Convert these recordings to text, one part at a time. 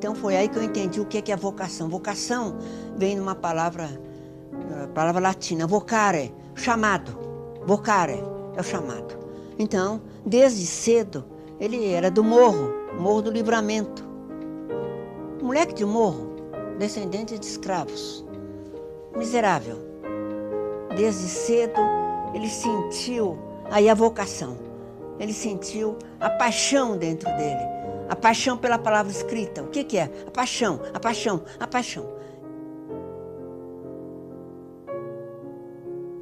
Então foi aí que eu entendi o que é vocação. Vocação vem de uma palavra latina, vocare, chamado. Vocare é o chamado. Então, desde cedo, ele era do Morro do Livramento. Moleque de morro, descendente de escravos. Miserável. Desde cedo, ele sentiu aí a vocação. Ele sentiu a paixão dentro dele. A paixão pela palavra escrita. O que é? A paixão, a paixão, a paixão.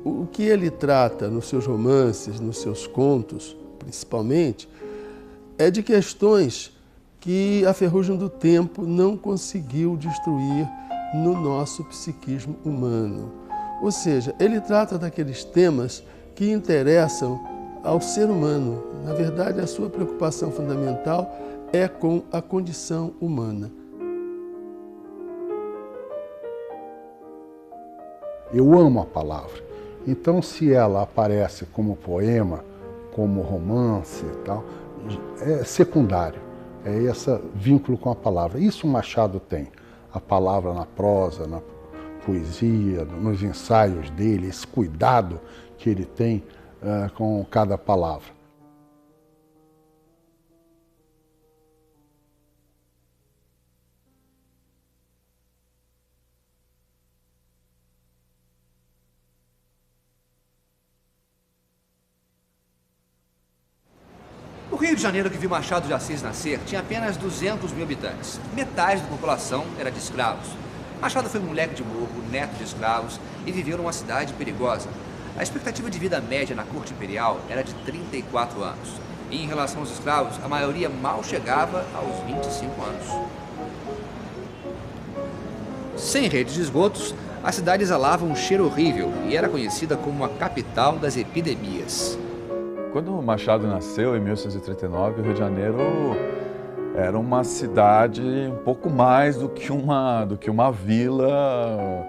O que ele trata nos seus romances, nos seus contos, principalmente, é de questões que a ferrugem do tempo não conseguiu destruir no nosso psiquismo humano. Ou seja, ele trata daqueles temas que interessam ao ser humano. Na verdade, a sua preocupação fundamental é com a condição humana. Eu amo a palavra. Então, se ela aparece como poema, como romance e tal, é secundário. É esse vínculo com a palavra. Isso o Machado tem. A palavra na prosa, na poesia, nos ensaios dele, esse cuidado que ele tem com cada palavra. O Rio de Janeiro que viu Machado de Assis nascer tinha apenas 200 mil habitantes. Metade da população era de escravos. Machado foi moleque de morro, neto de escravos e viveu numa cidade perigosa. A expectativa de vida média na corte imperial era de 34 anos. E em relação aos escravos, a maioria mal chegava aos 25 anos. Sem rede de esgotos, a cidade exalava um cheiro horrível e era conhecida como a capital das epidemias. Quando o Machado nasceu, em 1839, o Rio de Janeiro era uma cidade um pouco mais do que uma vila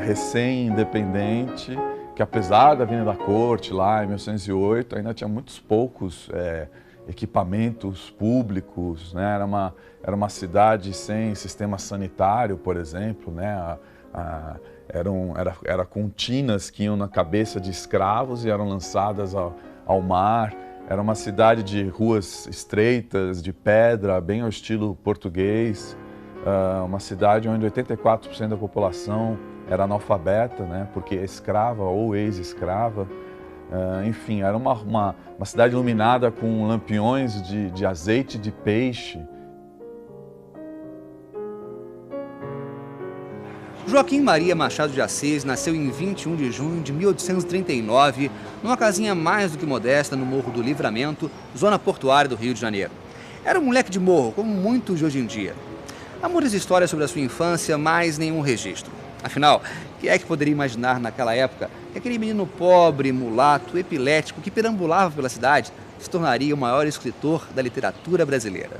recém-independente, que apesar da vinda da corte lá em 1908, ainda tinha muitos poucos equipamentos públicos, né? Era uma cidade sem sistema sanitário, por exemplo, né? Era com tinas que iam na cabeça de escravos e eram lançadas ao mar. Era uma cidade de ruas estreitas, de pedra, bem ao estilo português. Uma cidade onde 84% da população era analfabeta, né, porque é escrava ou ex-escrava. Enfim, era uma cidade iluminada com lampiões de azeite de peixe. Joaquim Maria Machado de Assis nasceu em 21 de junho de 1839, numa casinha mais do que modesta no Morro do Livramento, zona portuária do Rio de Janeiro. Era um moleque de morro, como muitos de hoje em dia. Há muitas histórias sobre a sua infância, mas nenhum registro. Afinal, quem é que poderia imaginar naquela época que aquele menino pobre, mulato, epilético, que perambulava pela cidade, se tornaria o maior escritor da literatura brasileira?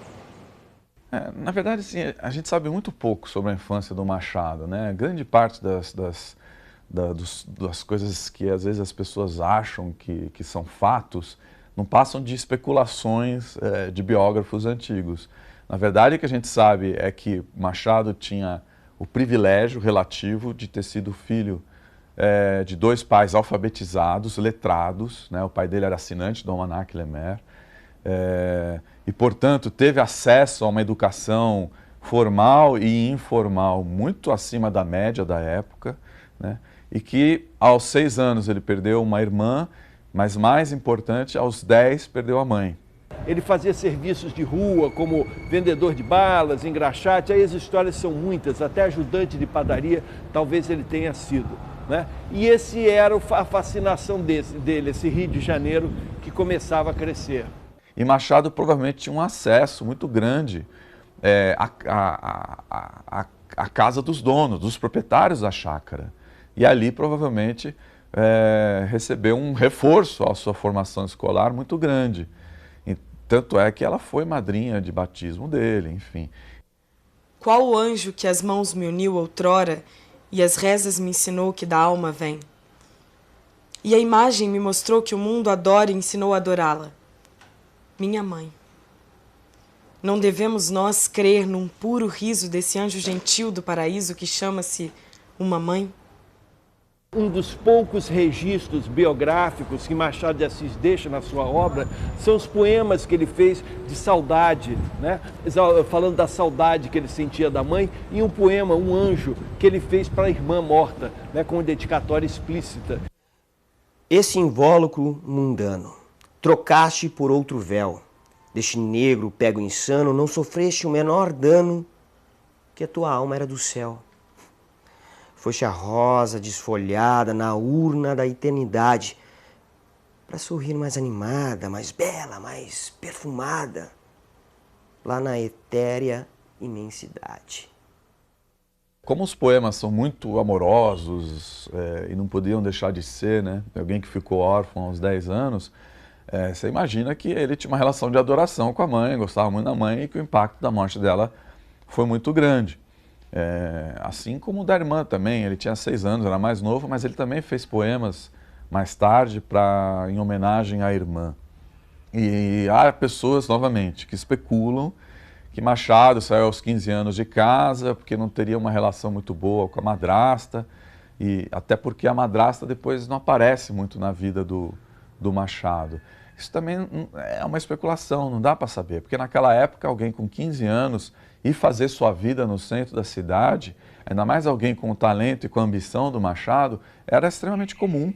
Na verdade, assim, a gente sabe muito pouco sobre a infância do Machado, né? Grande parte das coisas que às vezes as pessoas acham que são fatos não passam de especulações de biógrafos antigos. Na verdade, o que a gente sabe é que Machado tinha o privilégio relativo de ter sido filho de dois pais alfabetizados, letrados, né? O pai dele era assinante do Almanac Lemer. E, portanto, teve acesso a uma educação formal e informal muito acima da média da época, né? E que aos 6 anos ele perdeu uma irmã, mas mais importante, aos 10 perdeu a mãe. Ele fazia serviços de rua, como vendedor de balas, engraxate, aí as histórias são muitas, até ajudante de padaria talvez ele tenha sido, né? E esse era a fascinação dele, esse Rio de Janeiro que começava a crescer. E Machado provavelmente tinha um acesso muito grande à casa dos donos, dos proprietários da chácara. E ali provavelmente recebeu um reforço à sua formação escolar muito grande. E tanto é que ela foi madrinha de batismo dele, enfim. Qual o anjo que as mãos me uniu outrora e as rezas me ensinou que da alma vem? E a imagem me mostrou que o mundo adora e ensinou a adorá-la. Minha mãe. Não devemos nós crer num puro riso desse anjo gentil do paraíso que chama-se uma mãe? Um dos poucos registros biográficos que Machado de Assis deixa na sua obra são os poemas que ele fez de saudade, né? Falando da saudade que ele sentia da mãe, e um poema, Um Anjo, que ele fez para a irmã morta, né? Com dedicatória explícita. Esse invólucro mundano, trocaste por outro véu. Deste negro pego insano, não sofreste o menor dano, que a tua alma era do céu. Foste a rosa desfolhada na urna da eternidade, para sorrir mais animada, mais bela, mais perfumada, lá na etérea imensidade. Como os poemas são muito amorosos e não podiam deixar de ser, né? Alguém que ficou órfão aos 10 anos, você imagina que ele tinha uma relação de adoração com a mãe, gostava muito da mãe e que o impacto da morte dela foi muito grande. Assim como o da irmã também, ele tinha 6 anos, era mais novo, mas ele também fez poemas mais tarde em homenagem à irmã. E há pessoas, novamente, que especulam que Machado saiu aos 15 anos de casa porque não teria uma relação muito boa com a madrasta, e até porque a madrasta depois não aparece muito na vida do Machado. Isso também é uma especulação, não dá para saber, porque naquela época alguém com 15 anos ir fazer sua vida no centro da cidade, ainda mais alguém com o talento e com a ambição do Machado, era extremamente comum.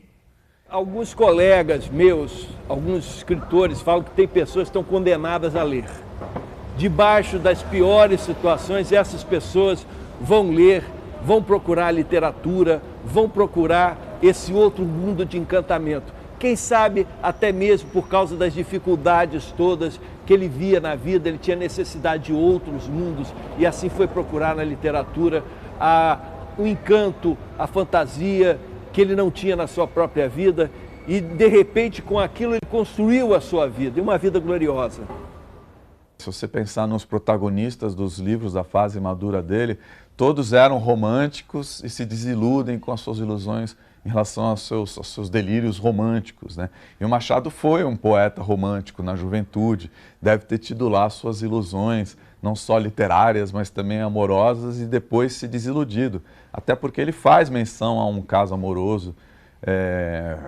Alguns colegas meus, alguns escritores, falam que tem pessoas que estão condenadas a ler. Debaixo das piores situações, essas pessoas vão ler, vão procurar literatura, vão procurar esse outro mundo de encantamento. Quem sabe até mesmo por causa das dificuldades todas que ele via na vida, ele tinha necessidade de outros mundos e assim foi procurar na literatura o encanto, a fantasia que ele não tinha na sua própria vida e de repente com aquilo ele construiu a sua vida, e uma vida gloriosa. Se você pensar nos protagonistas dos livros da fase madura dele, todos eram românticos e se desiludem com as suas ilusões em relação aos seus delírios românticos, né? E o Machado foi um poeta romântico na juventude, deve ter tido lá suas ilusões, não só literárias, mas também amorosas, e depois se desiludido. Até porque ele faz menção a um caso amoroso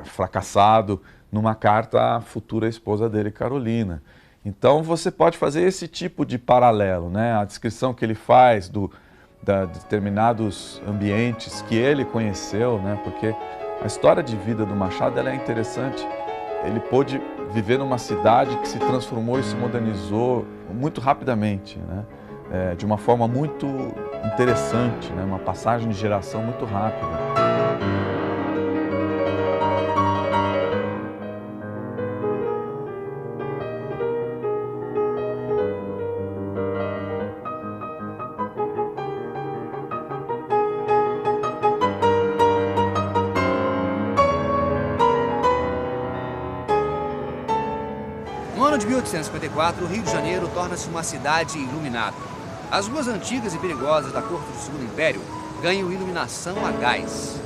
fracassado numa carta à futura esposa dele, Carolina. Então você pode fazer esse tipo de paralelo, né? A descrição que ele faz de determinados ambientes que ele conheceu, né? Porque a história de vida do Machado ela é interessante. Ele pôde viver numa cidade que se transformou e se modernizou muito rapidamente, né? De uma forma muito interessante, né? Uma passagem de geração muito rápida. No ano de 1854, o Rio de Janeiro torna-se uma cidade iluminada. As ruas antigas e perigosas da corte do Segundo Império ganham iluminação a gás.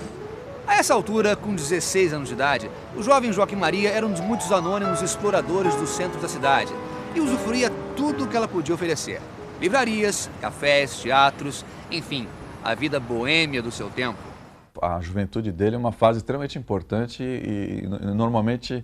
A essa altura, com 16 anos de idade, o jovem Joaquim Maria era um dos muitos anônimos exploradores do centro da cidade e usufruía tudo o que ela podia oferecer. Livrarias, cafés, teatros, enfim, a vida boêmia do seu tempo. A juventude dele é uma fase extremamente importante e normalmente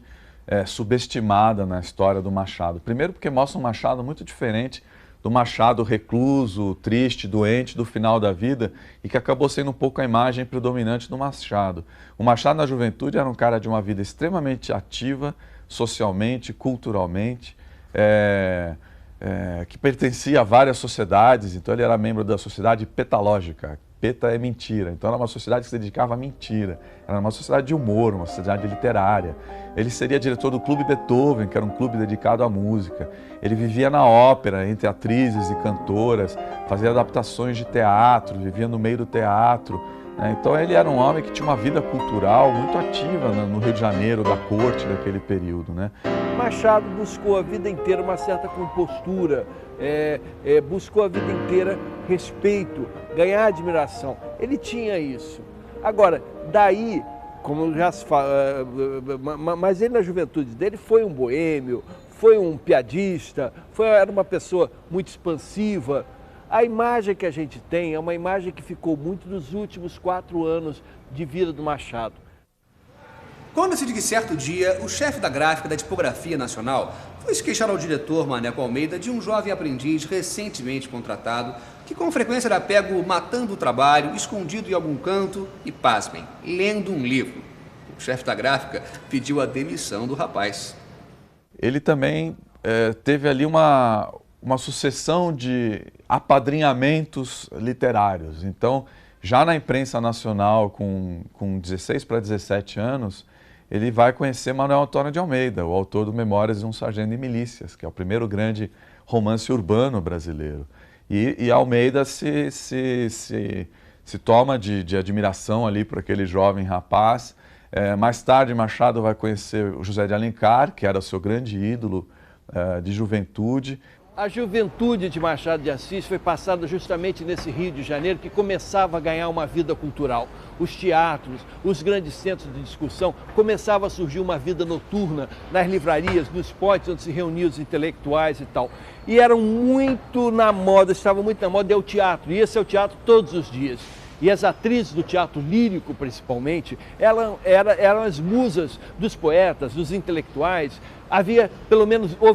subestimada na história do Machado. Primeiro porque mostra um Machado muito diferente do Machado recluso, triste, doente do final da vida e que acabou sendo um pouco a imagem predominante do Machado. O Machado na juventude era um cara de uma vida extremamente ativa, socialmente, culturalmente, que pertencia a várias sociedades, então ele era membro da sociedade petalógica. Peta é mentira, então era uma sociedade que se dedicava à mentira, era uma sociedade de humor, uma sociedade literária. Ele seria diretor do Clube Beethoven, que era um clube dedicado à música. Ele vivia na ópera, entre atrizes e cantoras, fazia adaptações de teatro, vivia no meio do teatro, né? Então ele era um homem que tinha uma vida cultural muito ativa no Rio de Janeiro, da corte daquele período, né? Machado buscou a vida inteira uma certa compostura, buscou a vida inteira respeito, ganhar admiração. Ele tinha isso. Agora, daí, como já se fala, mas ele na juventude dele foi um boêmio, foi um piadista, era uma pessoa muito expansiva. A imagem que a gente tem é uma imagem que ficou muito nos últimos 4 anos de vida do Machado. Conta-se de que certo dia, o chefe da gráfica da Tipografia Nacional foi se queixar ao diretor Maneco Almeida de um jovem aprendiz recentemente contratado que com frequência era pego matando o trabalho, escondido em algum canto e, pasmem, lendo um livro. O chefe da gráfica pediu a demissão do rapaz. Ele também teve ali uma sucessão de apadrinhamentos literários. Então, já na imprensa nacional, com 16 para 17 anos, ele vai conhecer Manuel Antônio de Almeida, o autor do Memórias de um Sargento de Milícias, que é o primeiro grande romance urbano brasileiro. E Almeida se toma de admiração ali por aquele jovem rapaz. Mais tarde, Machado vai conhecer o José de Alencar, que era o seu grande ídolo de juventude. A juventude de Machado de Assis foi passada justamente nesse Rio de Janeiro, que começava a ganhar uma vida cultural. Os teatros, os grandes centros de discussão, começava a surgir uma vida noturna nas livrarias, nos potes onde se reuniam os intelectuais e tal. E eram muito na moda, estava muito na moda, é o teatro, e esse é o teatro todos os dias. E as atrizes do teatro lírico, principalmente, eram as musas dos poetas, dos intelectuais. Houve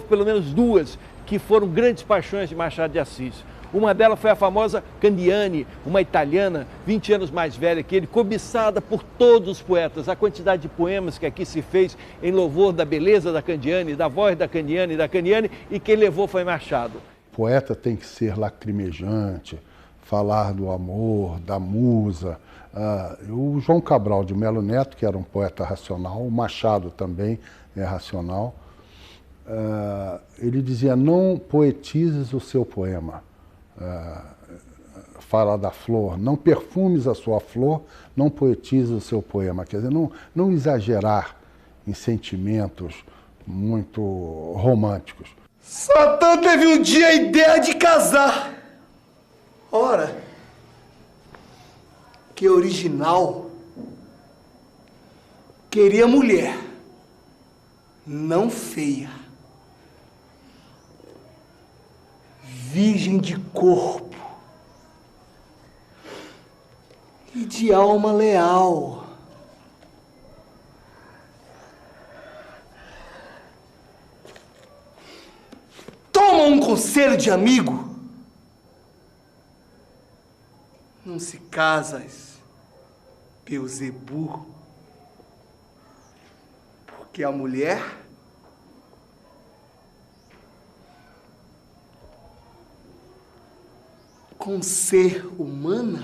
pelo menos 2 que foram grandes paixões de Machado de Assis. Uma delas foi a famosa Candiani, uma italiana, 20 anos mais velha que ele, cobiçada por todos os poetas. A quantidade de poemas que aqui se fez em louvor da beleza da Candiani, da voz da Candiani, e quem levou foi Machado. O poeta tem que ser lacrimejante, falar do amor, da musa. O João Cabral de Melo Neto, que era um poeta racional, o Machado também é racional, ele dizia: não poetizes o seu poema. Fala da flor, não perfumes a sua flor, não poetizes o seu poema. Quer dizer, não exagerar em sentimentos muito românticos. Satã teve um dia a ideia de casar. Ora, que original. Queria mulher, não feia, virgem de corpo e de alma leal. Toma um conselho de amigo. Não se casas, Beuzebu, porque a mulher com ser humana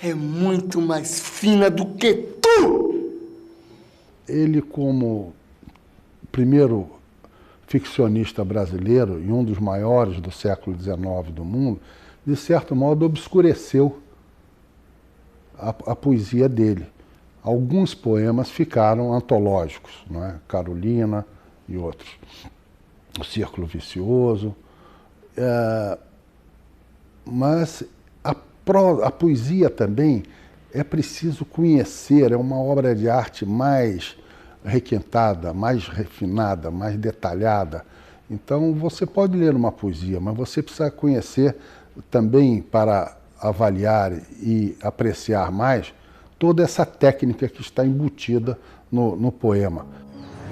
é muito mais fina do que tu. Ele, como primeiro ficcionista brasileiro e um dos maiores do século XIX do mundo, de certo modo obscureceu a poesia dele. Alguns poemas ficaram antológicos, não é? Carolina e outros. O Círculo Vicioso. Mas a poesia também é preciso conhecer, é uma obra de arte mais requintada, mais refinada, mais detalhada. Então você pode ler uma poesia, mas você precisa conhecer também para avaliar e apreciar mais toda essa técnica que está embutida no poema.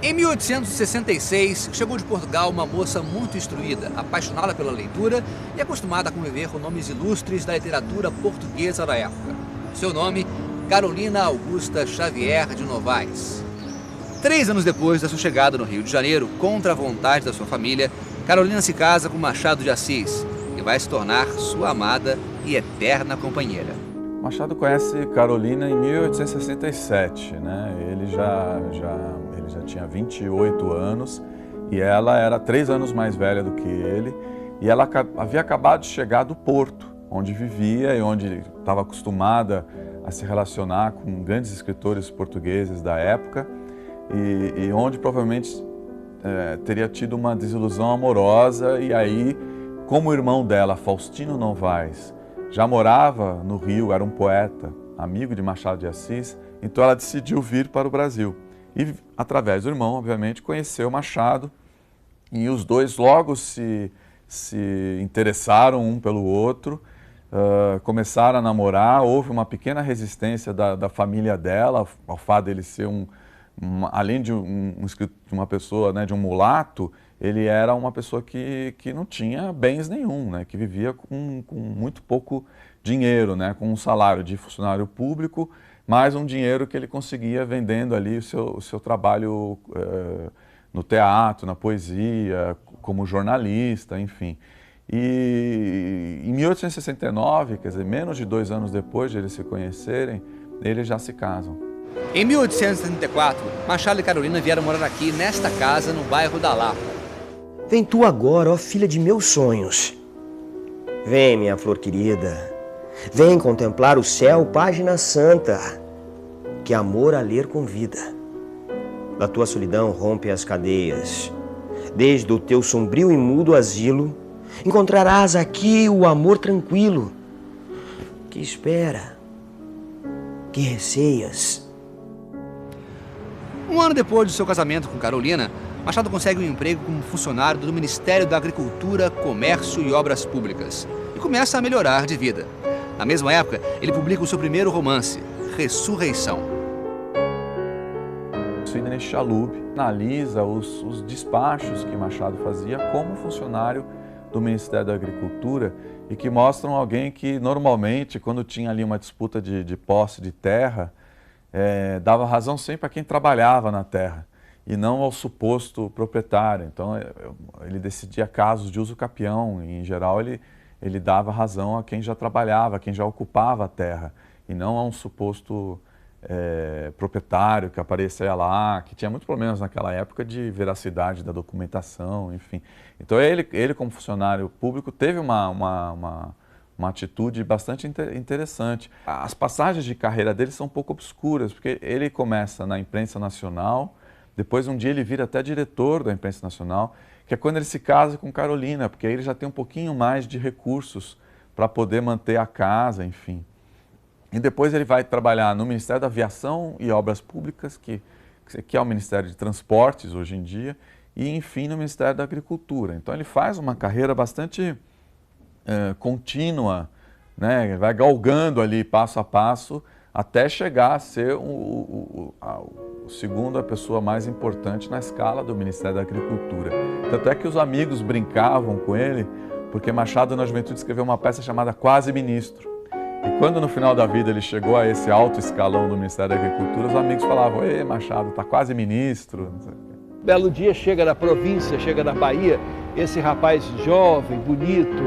Em 1866, chegou de Portugal uma moça muito instruída, apaixonada pela leitura e acostumada a conviver com nomes ilustres da literatura portuguesa da época. Seu nome, Carolina Augusta Xavier de Novaes. 3 anos depois da sua chegada no Rio de Janeiro, contra a vontade da sua família, Carolina se casa com Machado de Assis e vai se tornar sua amada e eterna companheira. Machado conhece Carolina em 1867, né? Ele já tinha 28 anos e ela era 3 anos mais velha do que ele, e ela havia acabado de chegar do Porto, onde vivia e onde estava acostumada a se relacionar com grandes escritores portugueses da época, e onde provavelmente teria tido uma desilusão amorosa. E aí, como o irmão dela, Faustino Novaes, já morava no Rio, era um poeta, amigo de Machado de Assis, então ela decidiu vir para o Brasil. e, através do irmão, obviamente, conheceu Machado, e os dois logo se interessaram um pelo outro, começaram a namorar. Houve uma pequena resistência da família dela, ao fato dele ser além de uma pessoa, né, de um mulato, ele era uma pessoa que não tinha bens nenhum, né, que vivia com muito pouco dinheiro, né, com um salário de funcionário público, mais um dinheiro que ele conseguia vendendo ali o seu trabalho no teatro, na poesia, como jornalista, enfim. E em 1869, quer dizer, menos de 2 anos depois de eles se conhecerem, eles já se casam. Em 1874, Machado e Carolina vieram morar aqui, nesta casa, no bairro da Lapa. Vem tu agora, ó filha de meus sonhos. Vem, minha flor querida. Vem contemplar o céu, página santa, que amor a ler convida. Da tua solidão rompe as cadeias. Desde o teu sombrio e mudo asilo, encontrarás aqui o amor tranquilo. Que espera, que receias. Um ano depois do seu casamento com Carolina, Machado consegue um emprego como funcionário do Ministério da Agricultura, Comércio e Obras Públicas e começa a melhorar de vida. Na mesma época, ele publica o seu primeiro romance, Ressurreição. Sidney Chalub analisa os despachos que Machado fazia como funcionário do Ministério da Agricultura e que mostram alguém que normalmente, quando tinha ali uma disputa de posse de terra, dava razão sempre a quem trabalhava na terra e não ao suposto proprietário. Então ele decidia casos de uso capião e, em geral, ele dava razão a quem já trabalhava, a quem já ocupava a terra e não a um suposto proprietário que aparecia lá, que tinha muitos problemas naquela época de veracidade da documentação, enfim. Então ele como funcionário público teve uma atitude bastante interessante. As passagens de carreira dele são um pouco obscuras, porque ele começa na imprensa nacional, depois um dia ele vira até diretor da imprensa nacional, que é quando ele se casa com Carolina, porque aí ele já tem um pouquinho mais de recursos para poder manter a casa, enfim. E depois ele vai trabalhar no Ministério da Aviação e Obras Públicas, que é o Ministério de Transportes hoje em dia, e enfim no Ministério da Agricultura. Então ele faz uma carreira bastante contínua, né? Ele vai galgando ali passo a passo até chegar a ser segunda pessoa mais importante na escala do Ministério da Agricultura. Tanto é que os amigos brincavam com ele, porque Machado na juventude escreveu uma peça chamada Quase Ministro. E quando no final da vida ele chegou a esse alto escalão do Ministério da Agricultura, os amigos falavam: "Ei, Machado, tá quase ministro." Belo dia chega da província, chega da Bahia, esse rapaz jovem, bonito,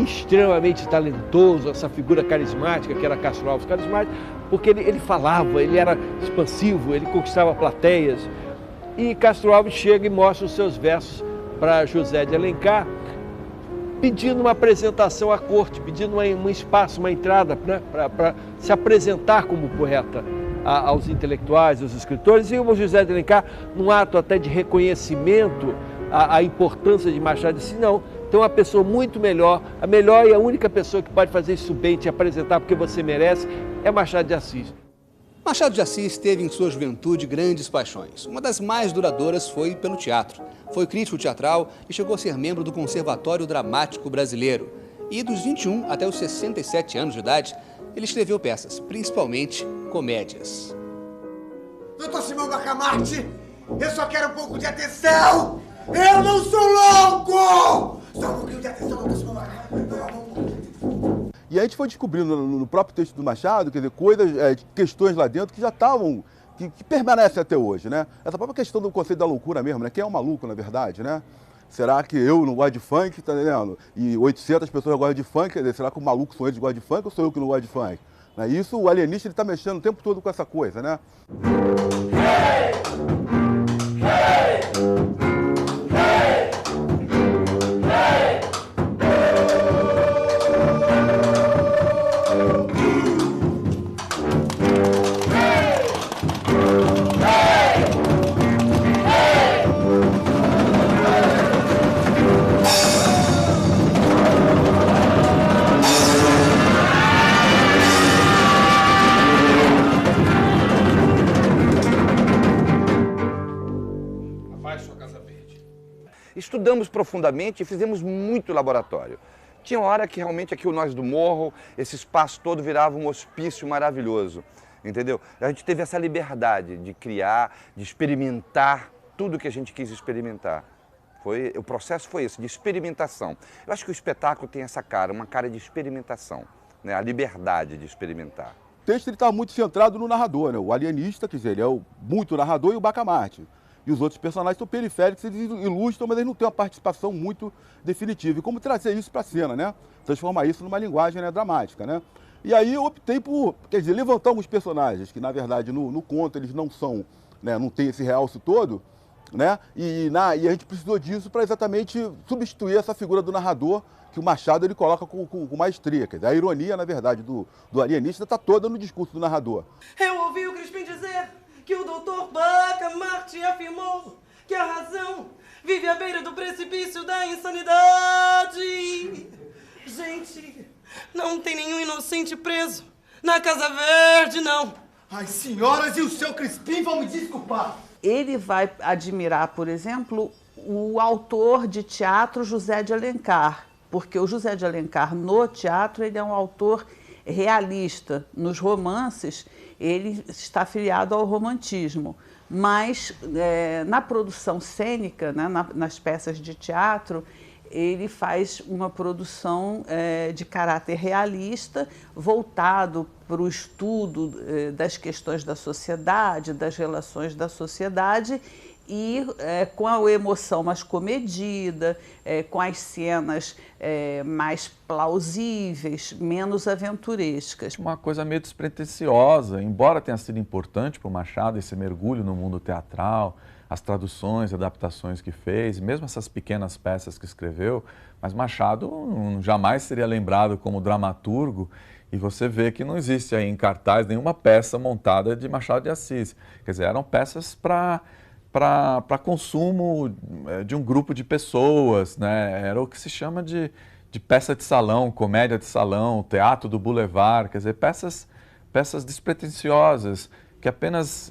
extremamente talentoso, essa figura carismática que era Castro Alves, carismático, porque ele falava, ele era expansivo, ele conquistava plateias. E Castro Alves chega e mostra os seus versos para José de Alencar, pedindo uma apresentação à corte, pedindo um espaço, uma entrada, né, para se apresentar como poeta aos intelectuais, aos escritores. E o José de Alencar, num ato até de reconhecimento à importância de Machado, disse: não, tem uma pessoa muito melhor, a melhor e a única pessoa que pode fazer isso bem, te apresentar porque você merece, é Machado de Assis. Machado de Assis teve em sua juventude grandes paixões. Uma das mais duradouras foi pelo teatro. Foi crítico teatral e chegou a ser membro do Conservatório Dramático Brasileiro. E dos 21 até os 67 anos de idade, ele escreveu peças, principalmente comédias. Doutor Simão Bacamarte, eu só quero um pouco de atenção! Eu não sou louco! Só um pouquinho de atenção, doutor Simão Bacamarte. E a gente foi descobrindo no próprio texto do Machado, quer dizer, coisas, questões lá dentro que já estavam, que permanecem até hoje, né? Essa própria questão do conceito da loucura mesmo, né? Quem é um maluco, na verdade, né? Será que eu não gosto de funk, tá entendendo? E 800 pessoas gostam de funk, quer dizer, será que o maluco são eles que gostam de funk ou sou eu que não gosto de funk? Né? Isso, o alienista, ele tá mexendo o tempo todo com essa coisa, né? estudamos profundamente e fizemos muito laboratório. Tinha hora que realmente aqui o Nós do Morro, esse espaço todo virava um hospício maravilhoso, entendeu? A gente teve essa liberdade de criar, de experimentar tudo que a gente quis experimentar. O processo foi esse, de experimentação. Eu acho que o espetáculo tem essa cara, uma cara de experimentação, né? A liberdade de experimentar. O texto está muito centrado no narrador, né? O alienista, quer dizer, ele é muito narrador, e o Bacamarte. E os outros personagens são periféricos, eles ilustram, mas eles não têm uma participação muito definitiva. E como trazer isso para a cena, né? Transformar isso numa linguagem, né, dramática, né? E aí eu optei por, quer dizer, levantar alguns personagens que, na verdade, no conto eles não são, né, não tem esse realce todo, né? E a gente precisou disso para exatamente substituir essa figura do narrador que o Machado ele coloca com maestria. Quer dizer, a ironia, na verdade, do alienista está toda no discurso do narrador. Eu ouvi o Crispim dizer que o Dr. Bacamarte afirmou que a razão vive à beira do precipício da insanidade. Gente, não tem nenhum inocente preso na Casa Verde, não. As senhoras e o seu Crispim vão me desculpar. Ele vai admirar, por exemplo, o autor de teatro José de Alencar, porque o José de Alencar no teatro ele é um autor realista. Nos romances ele está afiliado ao romantismo, mas na produção cênica, né, nas peças de teatro, ele faz uma produção de caráter realista, voltado para o estudo das questões da sociedade, das relações da sociedade, e com a emoção mais comedida, com as cenas mais plausíveis, menos aventurescas. Uma coisa meio despretensiosa, embora tenha sido importante para o Machado esse mergulho no mundo teatral, as traduções, adaptações que fez, mesmo essas pequenas peças que escreveu, mas Machado jamais seria lembrado como dramaturgo, e você vê que não existe aí em cartaz nenhuma peça montada de Machado de Assis. Quer dizer, eram peças para consumo de um grupo de pessoas, né? Era o que se chama de peça de salão, comédia de salão, teatro do boulevard, quer dizer, peças despretensiosas, que apenas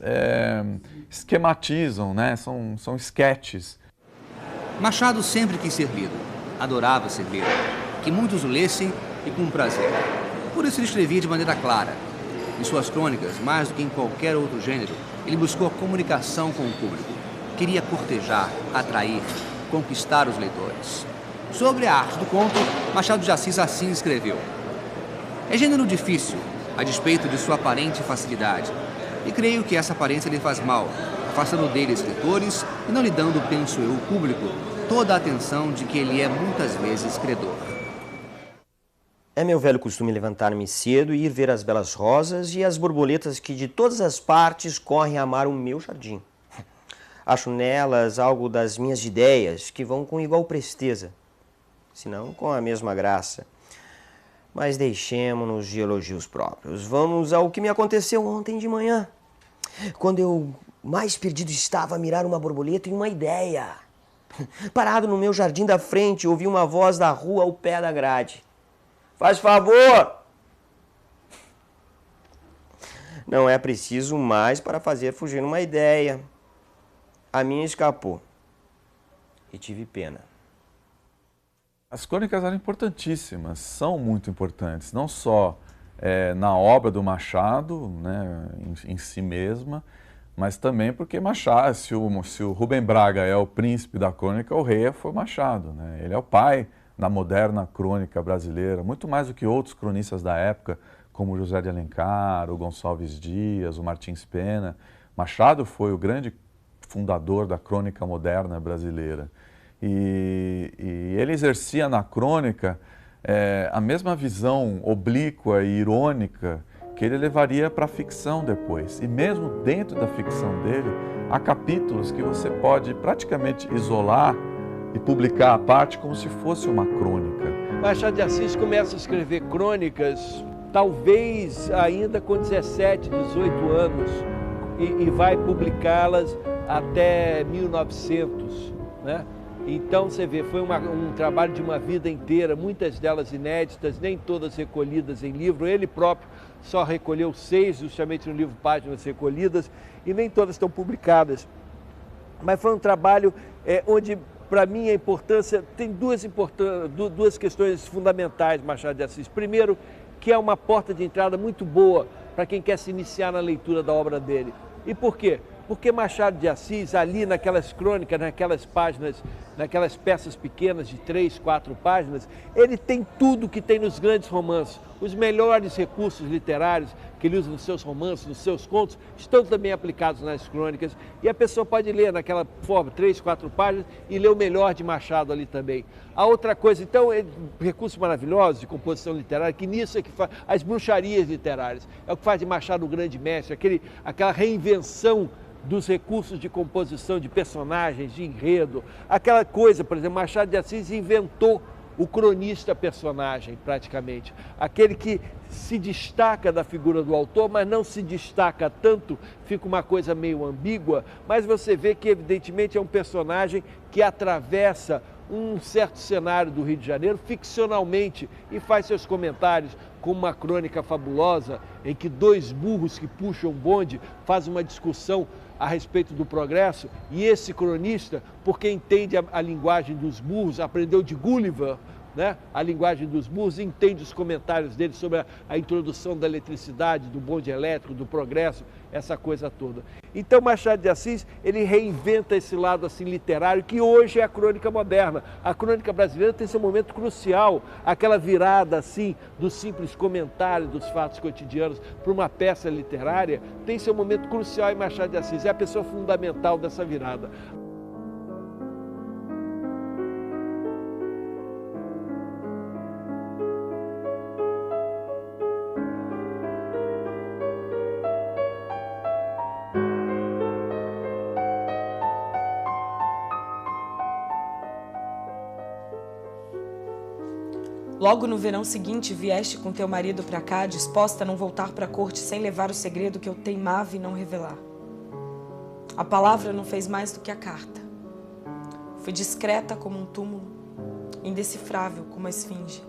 esquematizam, né? São esquetes. Machado sempre quis ser lido, adorava ser lido, que muitos o lessem e com prazer. Por isso ele escrevia de maneira clara. Em suas crônicas, mais do que em qualquer outro gênero, ele buscou a comunicação com o público. Queria cortejar, atrair, conquistar os leitores. Sobre a arte do conto, Machado de Assis assim escreveu: é gênero difícil, a despeito de sua aparente facilidade. E creio que essa aparência lhe faz mal, afastando dele escritores e não lhe dando, penso eu, o público, toda a atenção de que ele é muitas vezes credor. É meu velho costume levantar-me cedo e ir ver as belas rosas e as borboletas que de todas as partes correm a amar o meu jardim. Acho nelas algo das minhas ideias que vão com igual presteza, se não com a mesma graça. Mas deixemo-nos de elogios próprios. Vamos ao que me aconteceu ontem de manhã, quando eu mais perdido estava a mirar uma borboleta e uma ideia. Parado no meu jardim da frente, ouvi uma voz da rua ao pé da grade. Faz favor! Não é preciso mais para fazer fugir uma ideia. A minha escapou. E tive pena. As crônicas eram importantíssimas, são muito importantes, não só na obra do Machado, né, em si mesma, mas também porque Machado, se o Rubem Braga é o príncipe da crônica, o rei foi Machado, né? Ele é o pai da moderna crônica brasileira, muito mais do que outros cronistas da época, como o José de Alencar, o Gonçalves Dias, o Martins Pena. Machado foi o grande fundador da crônica moderna brasileira. E ele exercia na crônica a mesma visão oblíqua e irônica que ele levaria para a ficção depois. E mesmo dentro da ficção dele, há capítulos que você pode praticamente isolar e publicar à parte como se fosse uma crônica. Machado de Assis começa a escrever crônicas, talvez ainda com 17, 18 anos, e vai publicá-las até 1900, né? Então você vê, foi um trabalho de uma vida inteira, muitas delas inéditas, nem todas recolhidas em livro. Ele próprio só recolheu 6, justamente no livro Páginas Recolhidas, e nem todas estão publicadas. Mas foi um trabalho onde para mim, a importância, tem duas questões fundamentais Machado de Assis. Primeiro, que é uma porta de entrada muito boa para quem quer se iniciar na leitura da obra dele. E por quê? Porque Machado de Assis, ali naquelas crônicas, naquelas páginas, naquelas peças pequenas de 3, 4 páginas, ele tem tudo que tem nos grandes romances. Os melhores recursos literários que ele usa nos seus romances, nos seus contos, estão também aplicados nas crônicas. E a pessoa pode ler naquela forma, 3, 4 páginas, e ler o melhor de Machado ali também. A outra coisa, então, recursos maravilhosos de composição literária, que nisso é que faz as bruxarias literárias. É o que faz de Machado o grande mestre, aquela reinvenção dos recursos de composição de personagens, de enredo. Aquela coisa, por exemplo, Machado de Assis inventou o cronista personagem, praticamente. Aquele que se destaca da figura do autor, mas não se destaca tanto, fica uma coisa meio ambígua, mas você vê que, evidentemente, é um personagem que atravessa um certo cenário do Rio de Janeiro ficcionalmente e faz seus comentários com uma crônica fabulosa em que 2 burros que puxam bonde fazem uma discussão a respeito do progresso, e esse cronista, porque entende a linguagem dos burros, aprendeu de Gulliver, né? A linguagem dos burros, entende os comentários dele sobre a introdução da eletricidade, do bonde elétrico, do progresso, essa coisa toda. Então Machado de Assis, ele reinventa esse lado assim literário que hoje é a crônica moderna. A crônica brasileira tem seu momento crucial, aquela virada assim do simples comentário dos fatos cotidianos para uma peça literária, tem seu momento crucial em Machado de Assis, é a pessoa fundamental dessa virada. Logo no verão seguinte, vieste com teu marido para cá, disposta a não voltar para a corte sem levar o segredo que eu teimava em não revelar. A palavra não fez mais do que a carta. Foi discreta como um túmulo, indecifrável como a esfinge.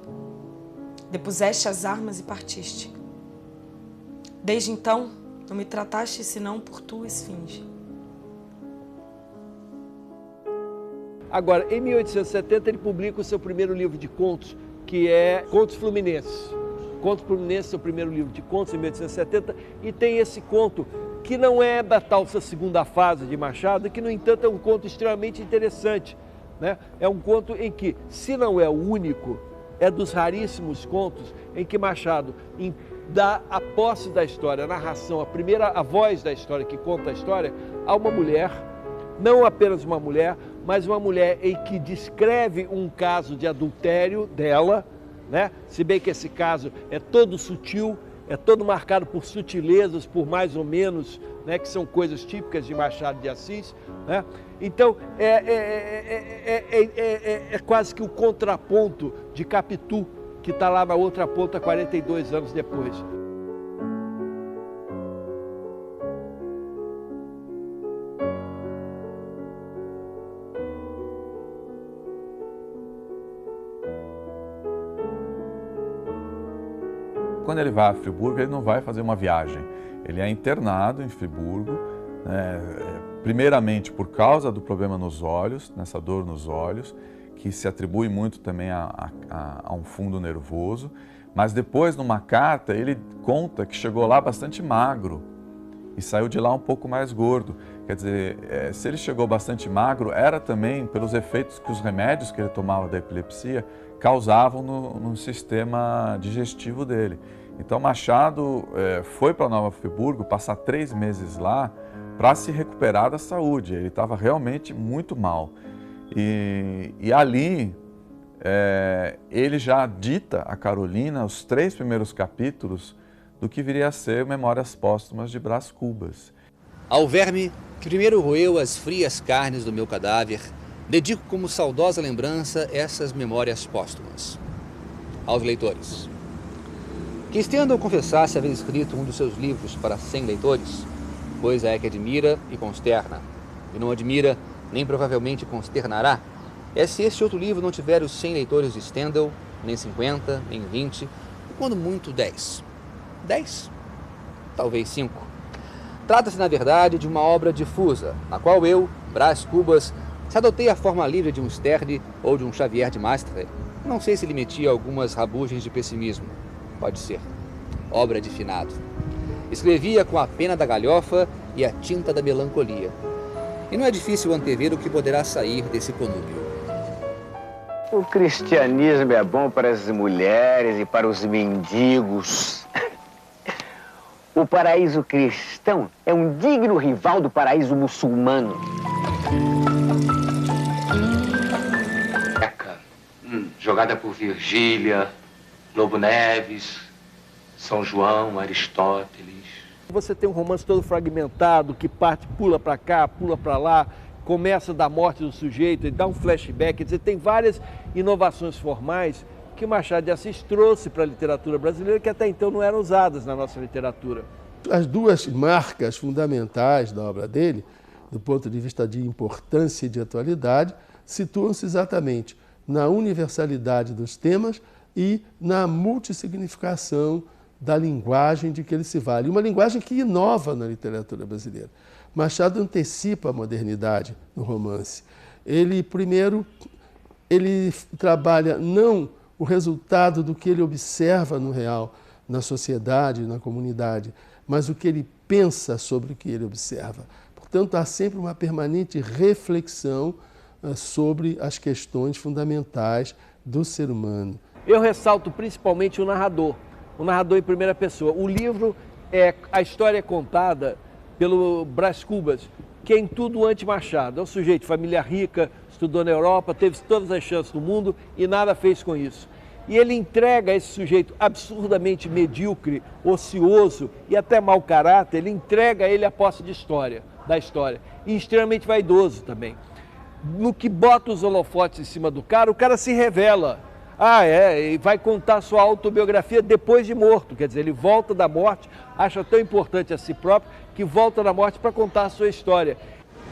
Depuseste as armas e partiste. Desde então, não me trataste senão por tua esfinge. Agora, em 1870, ele publica o seu primeiro livro de contos, que é Contos Fluminenses. Contos Fluminenses é o primeiro livro de contos, em 1870, e tem esse conto, que não é da tal segunda fase de Machado, que, no entanto, é um conto extremamente interessante, né? É um conto em que, se não é o único, é dos raríssimos contos em que Machado dá a posse da história, a narração, a voz da história, que conta a história, a uma mulher, não apenas uma mulher, mas uma mulher em que descreve um caso de adultério dela, né? Se bem que esse caso é todo sutil, é todo marcado por sutilezas, por mais ou menos, né? Que são coisas típicas de Machado de Assis, né? Então, é quase que o contraponto de Capitu, que está lá na outra ponta 42 anos depois. Quando ele vai a Friburgo, ele não vai fazer uma viagem. Ele é internado em Friburgo, né, primeiramente por causa do problema nos olhos, nessa dor nos olhos, que se atribui muito também a um fundo nervoso. Mas depois, numa carta, ele conta que chegou lá bastante magro e saiu de lá um pouco mais gordo. Quer dizer, se ele chegou bastante magro, era também pelos efeitos que os remédios que ele tomava da epilepsia causavam no sistema digestivo dele. Então Machado foi para Nova Friburgo passar 3 meses lá para se recuperar da saúde. Ele estava realmente muito mal. E ali ele já dita a Carolina os 3 primeiros capítulos do que viria a ser Memórias Póstumas de Brás Cubas. Ao verme que primeiro roeu as frias carnes do meu cadáver, dedico como saudosa lembrança essas memórias póstumas. Aos leitores. Que Stendhal confessasse haver escrito um dos seus livros para 100 leitores, coisa é que admira e consterna, e não admira, nem provavelmente consternará, é se este outro livro não tiver os 100 leitores de Stendhal, nem 50, nem 20, e quando muito 10. 10? Talvez 5. Trata-se, na verdade, de uma obra difusa, na qual eu, Brás Cubas, Se adotei a forma livre de um Sterne ou de um Xavier de Maistre, não sei se ele metia algumas rabugens de pessimismo. Pode ser. Obra de finado. Escrevia com a pena da galhofa e a tinta da melancolia. E não é difícil antever o que poderá sair desse conúbio. O cristianismo é bom para as mulheres e para os mendigos. O paraíso cristão é um digno rival do paraíso muçulmano. Jogada por Virgília, Lobo Neves, São João, Aristóteles. Você tem um romance todo fragmentado, que parte, pula para cá, pula para lá, começa da morte do sujeito, ele dá um flashback, quer dizer, tem várias inovações formais que Machado de Assis trouxe para a literatura brasileira que até então não eram usadas na nossa literatura. As duas marcas fundamentais da obra dele, do ponto de vista de importância e de atualidade, situam-se exatamente na universalidade dos temas e na multissignificação da linguagem de que ele se vale. Uma linguagem que inova na literatura brasileira. Machado antecipa a modernidade no romance. Ele, primeiro, ele trabalha não o resultado do que ele observa no real, na sociedade, na comunidade, mas o que ele pensa sobre o que ele observa. Portanto, há sempre uma permanente reflexão sobre as questões fundamentais do ser humano. Eu ressalto principalmente o narrador em primeira pessoa. O livro a história é contada pelo Brás Cubas, que é em tudo anti-Machado. É um sujeito de família rica, estudou na Europa, teve todas as chances do mundo e nada fez com isso. E ele entrega a esse sujeito absurdamente medíocre, ocioso e até mau caráter, ele entrega a ele a posse da história, e extremamente vaidoso também. No que bota os holofotes em cima do cara, o cara se revela. E vai contar sua autobiografia depois de morto, quer dizer, ele volta da morte, acha tão importante a si próprio, que volta da morte para contar a sua história.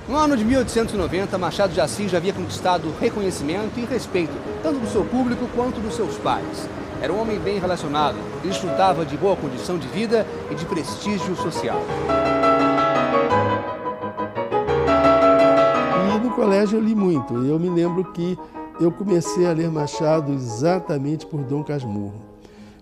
No ano de 1890, Machado de Assis já havia conquistado reconhecimento e respeito, tanto do seu público quanto dos seus pares. Era um homem bem relacionado, ele desfrutava de boa condição de vida e de prestígio social. E no colégio eu li muito, e eu me lembro que eu comecei a ler Machado exatamente por Dom Casmurro.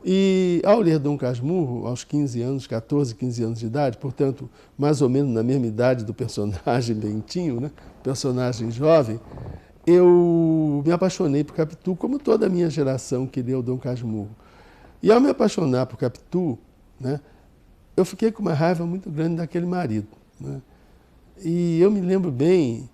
E ao ler Dom Casmurro, aos 15 anos, 14, 15 anos de idade, portanto, mais ou menos na mesma idade do personagem Bentinho, né? Personagem jovem, eu me apaixonei por Capitu, como toda a minha geração que leu Dom Casmurro. E ao me apaixonar por Capitu, né, eu fiquei com uma raiva muito grande daquele marido, né? E eu me lembro bem,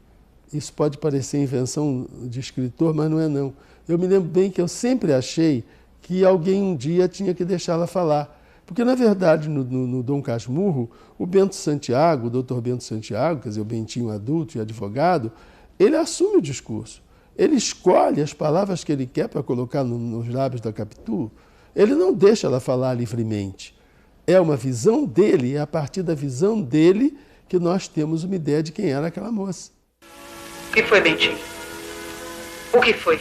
isso pode parecer invenção de escritor, mas não é não. Eu me lembro bem que eu sempre achei que alguém um dia tinha que deixá-la falar. Porque, na verdade, no Dom Casmurro, o Bento Santiago, o doutor Bento Santiago, quer dizer, o Bentinho adulto e advogado, ele assume o discurso. Ele escolhe as palavras que ele quer para colocar nos lábios da Capitu. Ele não deixa ela falar livremente. É uma visão dele, é a partir da visão dele que nós temos uma ideia de quem era aquela moça. O que foi, Bentinho? O que foi?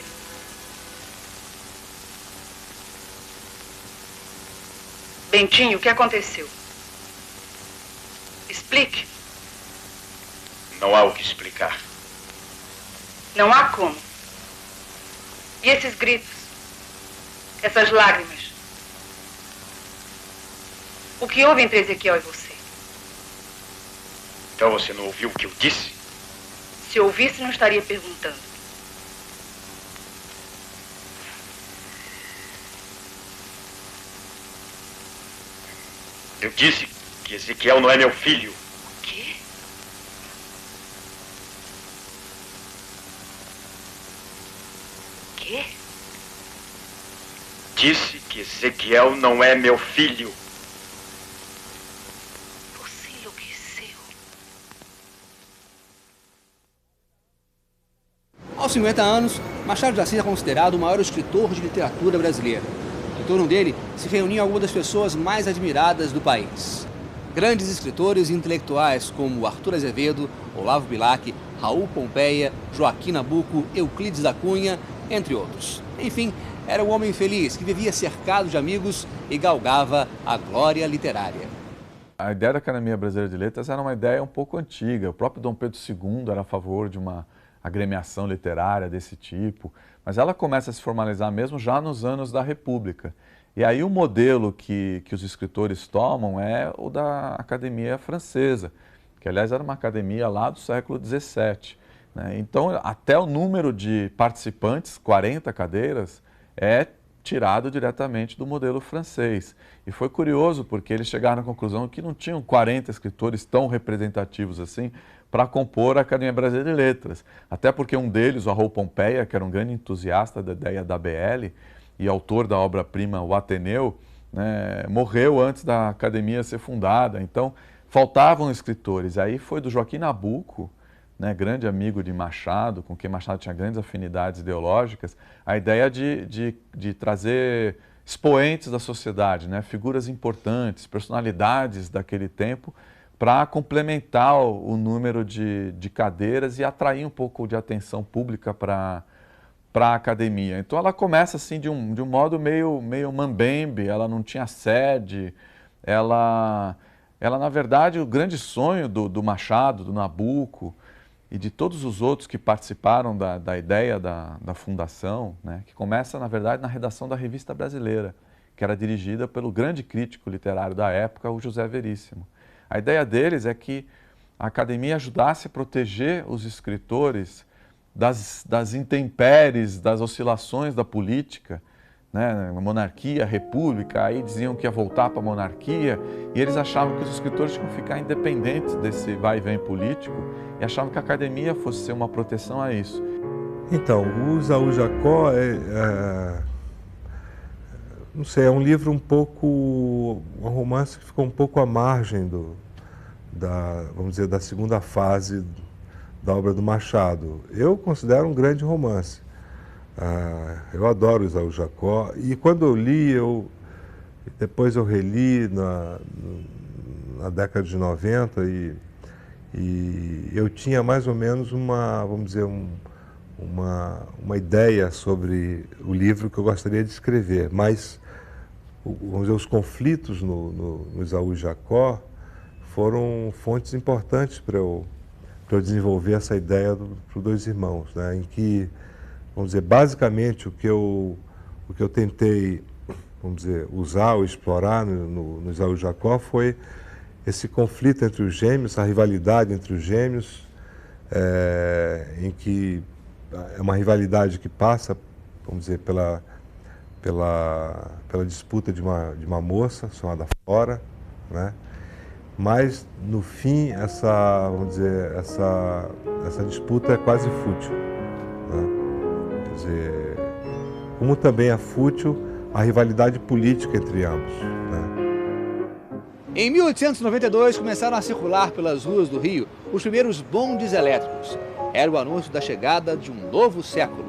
Bentinho, o que aconteceu? Explique. Não há o que explicar. Não há como. E esses gritos? Essas lágrimas? O que houve entre Ezequiel e você? Então você não ouviu o que eu disse? Se ouvisse, não estaria perguntando. Eu disse que Ezequiel não é meu filho. O quê? Quê? Disse que Ezequiel não é meu filho. Você enlouqueceu. Aos 50 anos, Machado de Assis é considerado o maior escritor de literatura brasileira. Em torno dele se reuniam algumas das pessoas mais admiradas do país. Grandes escritores e intelectuais como Arthur Azevedo, Olavo Bilac, Raul Pompeia, Joaquim Nabuco, Euclides da Cunha, entre outros. Enfim, era um homem feliz que vivia cercado de amigos e galgava a glória literária. A ideia da Academia Brasileira de Letras era uma ideia um pouco antiga. O próprio Dom Pedro II era a favor de uma agremiação literária desse tipo, mas ela começa a se formalizar mesmo já nos anos da República. E aí o modelo que os escritores tomam é o da Academia Francesa, que aliás era uma academia lá do século XVII. Né? Então, até o número de participantes, 40 cadeiras, é tirado diretamente do modelo francês. E foi curioso porque eles chegaram à conclusão que não tinham 40 escritores tão representativos assim para compor a Academia Brasileira de Letras. Até porque um deles, o Raul Pompeia, que era um grande entusiasta da ideia da BL e autor da obra-prima O Ateneu, né, morreu antes da academia ser fundada. Então, faltavam escritores. Aí foi do Joaquim Nabuco, né, grande amigo de Machado, com quem Machado tinha grandes afinidades ideológicas, a ideia de trazer expoentes da sociedade, né, figuras importantes, personalidades daquele tempo, para complementar o número de cadeiras e atrair um pouco de atenção pública para a academia. Então ela começa assim de um modo meio mambembe, ela não tinha sede, ela na verdade, o grande sonho do Machado, do Nabuco, e de todos os outros que participaram da ideia da fundação, né, que começa, na verdade, na redação da Revista Brasileira, que era dirigida pelo grande crítico literário da época, o José Veríssimo. A ideia deles é que a academia ajudasse a proteger os escritores das intempéries, das oscilações da política, né, monarquia, república, aí diziam que ia voltar para a monarquia, e eles achavam que os escritores tinham que ficar independentes desse vai e vem político, e achavam que a academia fosse ser uma proteção a isso. Então, o Isaú Jacó não sei, é um livro um romance que ficou um pouco à margem vamos dizer, da segunda fase da obra do Machado. Eu considero um grande romance. Eu adoro o Isaú Jacó, e quando eu li, depois eu reli na década de 90 e eu tinha mais ou menos vamos dizer, uma ideia sobre o livro que eu gostaria de escrever, mas vamos dizer, os conflitos no Isaú Jacó foram fontes importantes para eu desenvolver essa ideia dos Dois Irmãos, né, em que, vamos dizer, basicamente o que eu tentei, vamos dizer, usar ou explorar no Isaú Jacó foi esse conflito entre os gêmeos, a rivalidade entre os gêmeos, em que é uma rivalidade que passa, vamos dizer, pela disputa de uma moça chamada Flora, né? Mas no fim vamos dizer, essa disputa é quase fútil, né? Quer dizer, como também é fútil a rivalidade política entre ambos, né? Em 1892 começaram a circular pelas ruas do Rio os primeiros bondes elétricos. Era o anúncio da chegada de um novo século.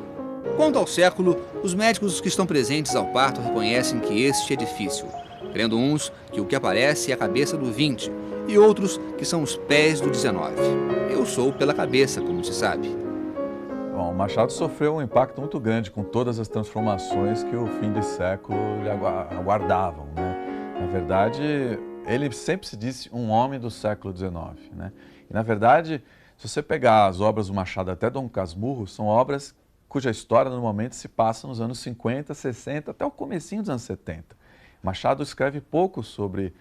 Quanto ao século, os médicos que estão presentes ao parto reconhecem que este é difícil, crendo uns que o que aparece é a cabeça do 20 e outros que são os pés do 19. Eu sou pela cabeça, como se sabe. Bom, Machado sofreu um impacto muito grande com todas as transformações que o fim de século lhe aguardavam, né? Na verdade, ele sempre se disse um homem do século XIX, né? E, na verdade, se você pegar as obras do Machado até Dom Casmurro, são obras cuja história normalmente se passa nos anos 50, 60, até o comecinho dos anos 70. Machado escreve pouco sobre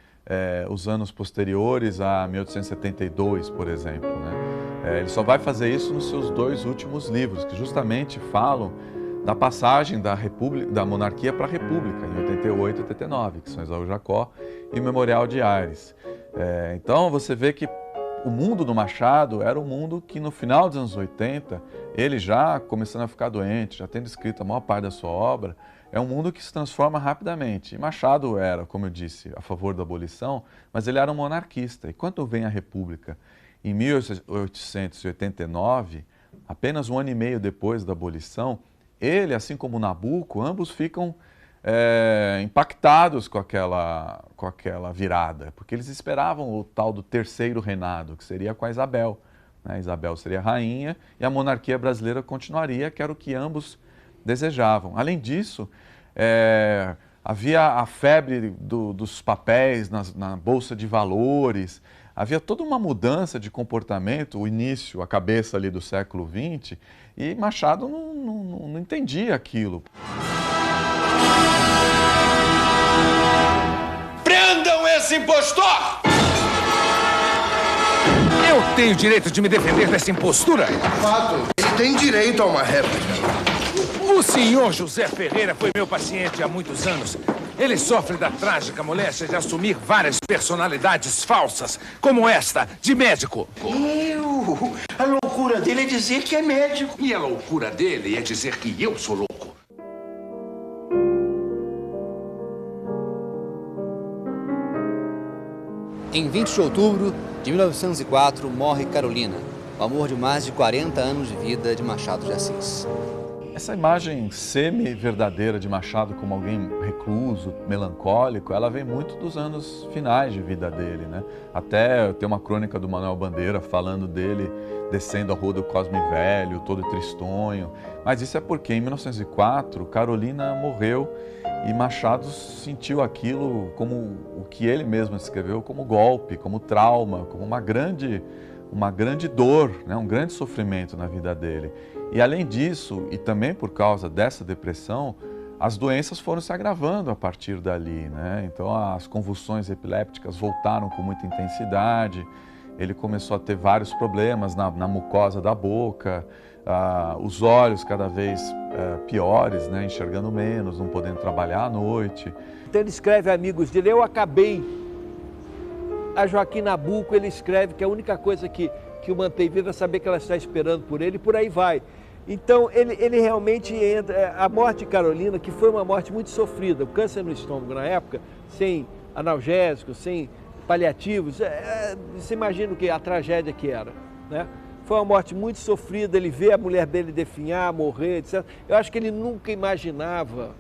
os anos posteriores a 1872, por exemplo, né? Ele só vai fazer isso nos seus 2 últimos livros, que justamente falam da passagem da monarquia para a república, em 88 e 89, que são Isaú Jacó e o Memorial de Aires. Então você vê que o mundo do Machado era um mundo que no final dos anos 80, ele já começando a ficar doente, já tendo escrito a maior parte da sua obra, é um mundo que se transforma rapidamente. E Machado era, como eu disse, a favor da abolição, mas ele era um monarquista. E quando vem a República, em 1889, apenas 1 ano e meio depois da abolição, ele, assim como Nabuco, ambos ficam impactados com aquela virada, porque eles esperavam o tal do terceiro reinado, que seria com a Isabel, né? Isabel seria rainha e a monarquia brasileira continuaria, que era o que ambos desejavam. Além disso, havia a febre dos papéis na Bolsa de Valores, Havia toda uma mudança de comportamento, o início, a cabeça ali do século XX, e Machado não entendia aquilo. Prendam esse impostor! Eu tenho direito de me defender dessa impostura? Fato, ele tem direito a uma réplica. O senhor José Ferreira foi meu paciente há muitos anos. Ele sofre da trágica moléstia de assumir várias personalidades falsas, como esta, de médico. A loucura dele é dizer que é médico. E a loucura dele é dizer que eu sou louco. Em 20 de outubro de 1904, morre Carolina, o amor de mais de 40 anos de vida de Machado de Assis. Essa imagem semi-verdadeira de Machado como alguém recluso, melancólico, ela vem muito dos anos finais de vida dele, né? Até tem uma crônica do Manuel Bandeira falando dele descendo a rua do Cosme Velho, todo tristonho. Mas isso é porque em 1904, Carolina morreu e Machado sentiu aquilo como o que ele mesmo escreveu, como golpe, como trauma, como uma grande dor, né? Um grande sofrimento na vida dele. E além disso, e também por causa dessa depressão, as doenças foram se agravando a partir dali, né? Então as convulsões epilépticas voltaram com muita intensidade, ele começou a ter vários problemas na mucosa da boca, os olhos cada vez piores, né? Enxergando menos, não podendo trabalhar à noite. Então ele escreve a amigos dele, eu acabei. A Joaquim Nabuco, ele escreve que a única coisa que o mantém vivo é saber que ela está esperando por ele, e por aí vai. Então, ele realmente entra... A morte de Carolina, que foi uma morte muito sofrida, o câncer no estômago na época, sem analgésicos, sem paliativos, você imagina a tragédia que era, né? Foi uma morte muito sofrida, ele vê a mulher dele definhar, morrer, etc. Eu acho que ele nunca imaginava,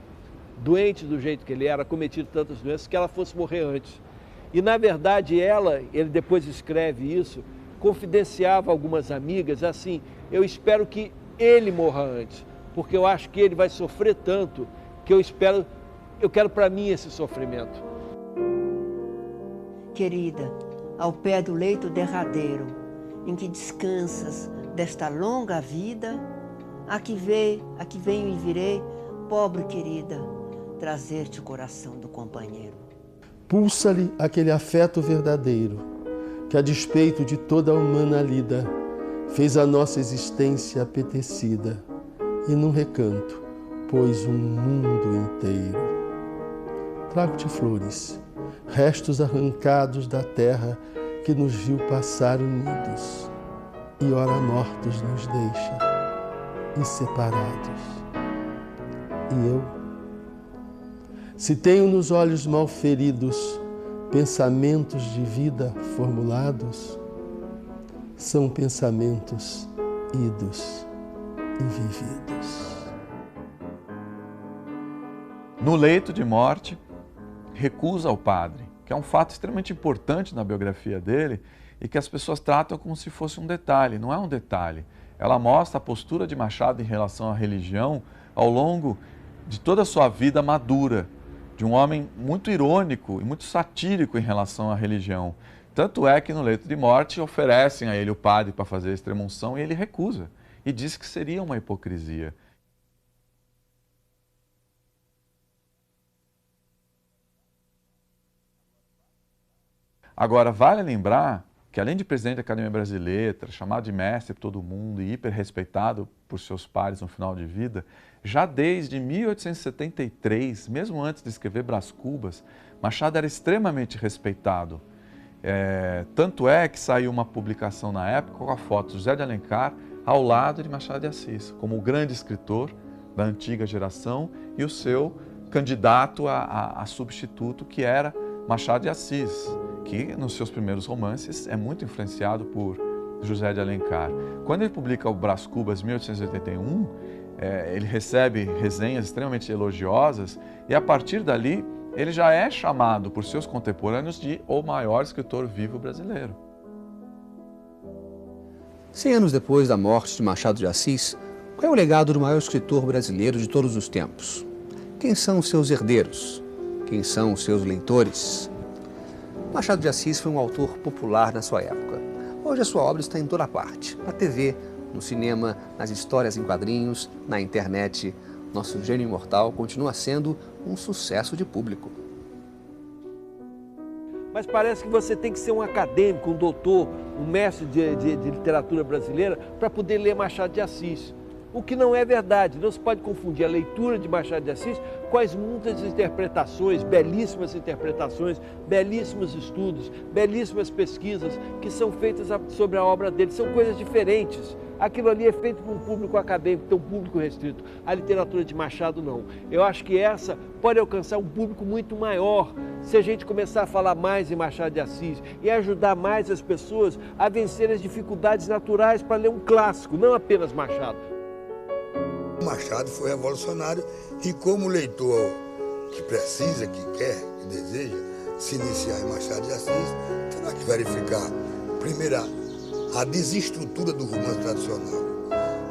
doente do jeito que ele era, cometido tantas doenças, que ela fosse morrer antes. E, na verdade, ele depois escreve isso, confidenciava algumas amigas assim, eu espero que ele morra antes, porque eu acho que ele vai sofrer tanto que eu quero para mim esse sofrimento. Querida, ao pé do leito derradeiro, em que descansas desta longa vida, aqui venho e virei, pobre querida, trazer-te o coração do companheiro. Pulsa-lhe aquele afeto verdadeiro, que a despeito de toda a humana lida, fez a nossa existência apetecida, e num recanto pôs um mundo inteiro. Trago-te flores, restos arrancados da terra que nos viu passar unidos, e ora mortos nos deixa, e separados. E eu, se tenho nos olhos mal feridos pensamentos de vida formulados, são pensamentos idos e vividos. No leito de morte, recusa ao padre, que é um fato extremamente importante na biografia dele e que as pessoas tratam como se fosse um detalhe. Não é um detalhe. Ela mostra a postura de Machado em relação à religião ao longo de toda a sua vida madura, de um homem muito irônico e muito satírico em relação à religião. Tanto é que no leito de morte oferecem a ele o padre para fazer a extrema-unção e ele recusa e diz que seria uma hipocrisia. Agora, vale lembrar que além de presidente da Academia Brasileira, chamado de mestre por todo mundo e hiper respeitado por seus pares no final de vida, já desde 1873, mesmo antes de escrever Brás Cubas, Machado era extremamente respeitado. Tanto é que saiu uma publicação na época com a foto de José de Alencar ao lado de Machado de Assis, como o grande escritor da antiga geração e o seu candidato a substituto, que era Machado de Assis, que nos seus primeiros romances é muito influenciado por José de Alencar. Quando ele publica o Brás Cubas, em 1881, ele recebe resenhas extremamente elogiosas e a partir dali ele já é chamado por seus contemporâneos de o maior escritor vivo brasileiro. 100 anos depois da morte de Machado de Assis, qual é o legado do maior escritor brasileiro de todos os tempos? Quem são os seus herdeiros? Quem são os seus leitores? Machado de Assis foi um autor popular na sua época. Hoje a sua obra está em toda parte, na TV, no cinema, nas histórias em quadrinhos, na internet. Nosso gênio imortal continua sendo um sucesso de público. Mas parece que você tem que ser um acadêmico, um doutor, um mestre de literatura brasileira para poder ler Machado de Assis. O que não é verdade. Não se pode confundir a leitura de Machado de Assis com as muitas interpretações, belíssimos estudos, belíssimas pesquisas que são feitas sobre a obra dele. São coisas diferentes. Aquilo ali é feito para um público acadêmico, tem um público restrito. A literatura de Machado não. Eu acho que essa pode alcançar um público muito maior se a gente começar a falar mais em Machado de Assis e ajudar mais as pessoas a vencer as dificuldades naturais para ler um clássico, não apenas Machado. Machado foi revolucionário e como leitor que precisa, que quer, que deseja se iniciar em Machado de Assis, terá que verificar, primeiro, a desestrutura do romance tradicional,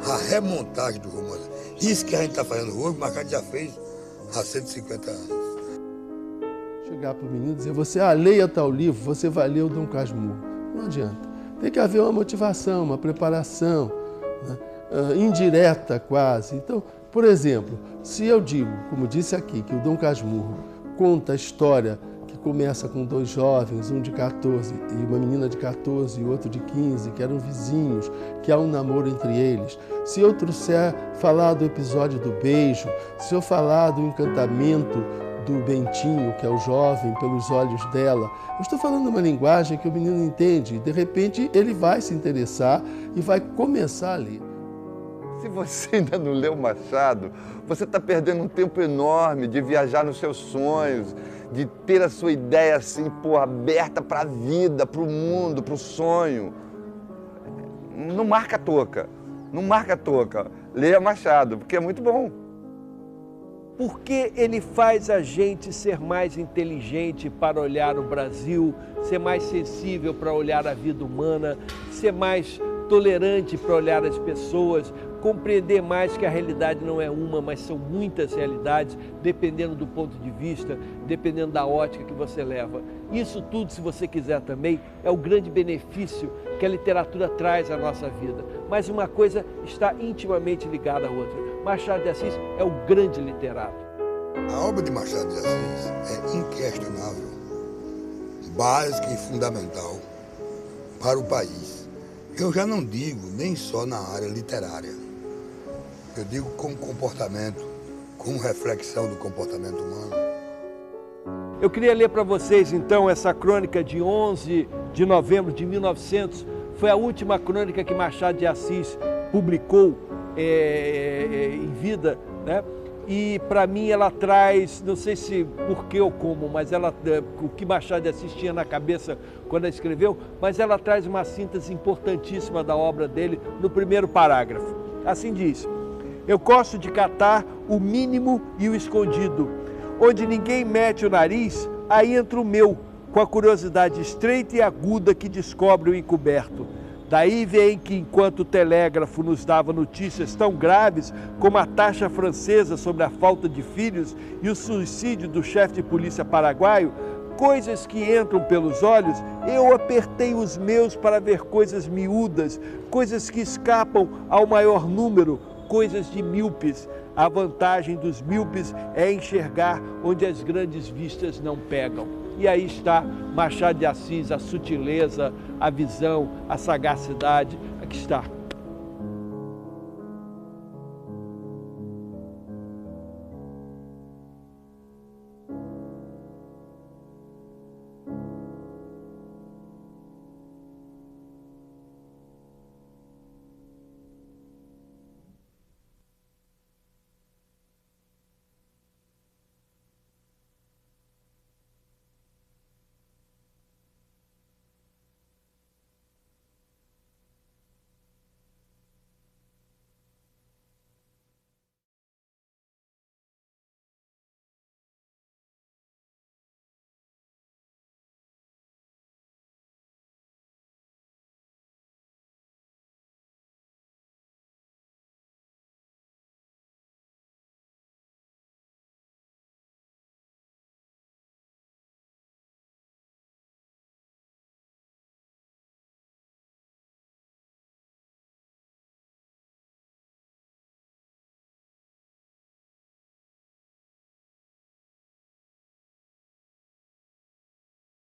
a remontagem do romance. Isso que a gente está fazendo hoje, Machado já fez há 150 anos. Chegar para o menino e dizer, você leia tal livro, você vai ler o Dom Casmurro. Não adianta. Tem que haver uma motivação, uma preparação, né? Indireta quase. Então, por exemplo, se eu digo, como disse aqui, que o Dom Casmurro conta a história que começa com dois jovens, um de 14 e uma menina de 14 e outro de 15, que eram vizinhos, que há um namoro entre eles. Se eu trouxer falar do episódio do beijo, se eu falar do encantamento do Bentinho, que é o jovem, pelos olhos dela, eu estou falando uma linguagem que o menino entende e, de repente, ele vai se interessar e vai começar a ler. Se você ainda não leu Machado, você está perdendo um tempo enorme de viajar nos seus sonhos, de ter a sua ideia assim, aberta para a vida, para o mundo, para o sonho. Não marca a toca, não marca a toca. Leia Machado, porque é muito bom. Porque ele faz a gente ser mais inteligente para olhar o Brasil, ser mais sensível para olhar a vida humana, ser mais tolerante para olhar as pessoas, compreender mais que a realidade não é uma, mas são muitas realidades, dependendo do ponto de vista, dependendo da ótica que você leva. Isso tudo, se você quiser também, é o grande benefício que a literatura traz à nossa vida. Mas uma coisa está intimamente ligada à outra. Machado de Assis é o grande literato. A obra de Machado de Assis é inquestionável, básica e fundamental para o país. Eu já não digo nem só na área literária, eu digo como comportamento, como reflexão do comportamento humano. Eu queria ler para vocês então essa crônica de 11 de novembro de 1900, foi a última crônica que Machado de Assis publicou em vida, né? E para mim ela traz, não sei se por que ou como, mas o que Machado de Assis tinha na cabeça quando ela escreveu, mas ela traz uma síntese importantíssima da obra dele no primeiro parágrafo. Assim diz: eu gosto de catar o mínimo e o escondido. Onde ninguém mete o nariz, aí entra o meu, com a curiosidade estreita e aguda que descobre o encoberto. Daí vem que, enquanto o telégrafo nos dava notícias tão graves como a taxa francesa sobre a falta de filhos e o suicídio do chefe de polícia paraguaio, coisas que entram pelos olhos, eu apertei os meus para ver coisas miúdas, coisas que escapam ao maior número, coisas de míopes. A vantagem dos míopes é enxergar onde as grandes vistas não pegam. E aí está Machado de Assis, a sutileza, a visão, a sagacidade, aqui está.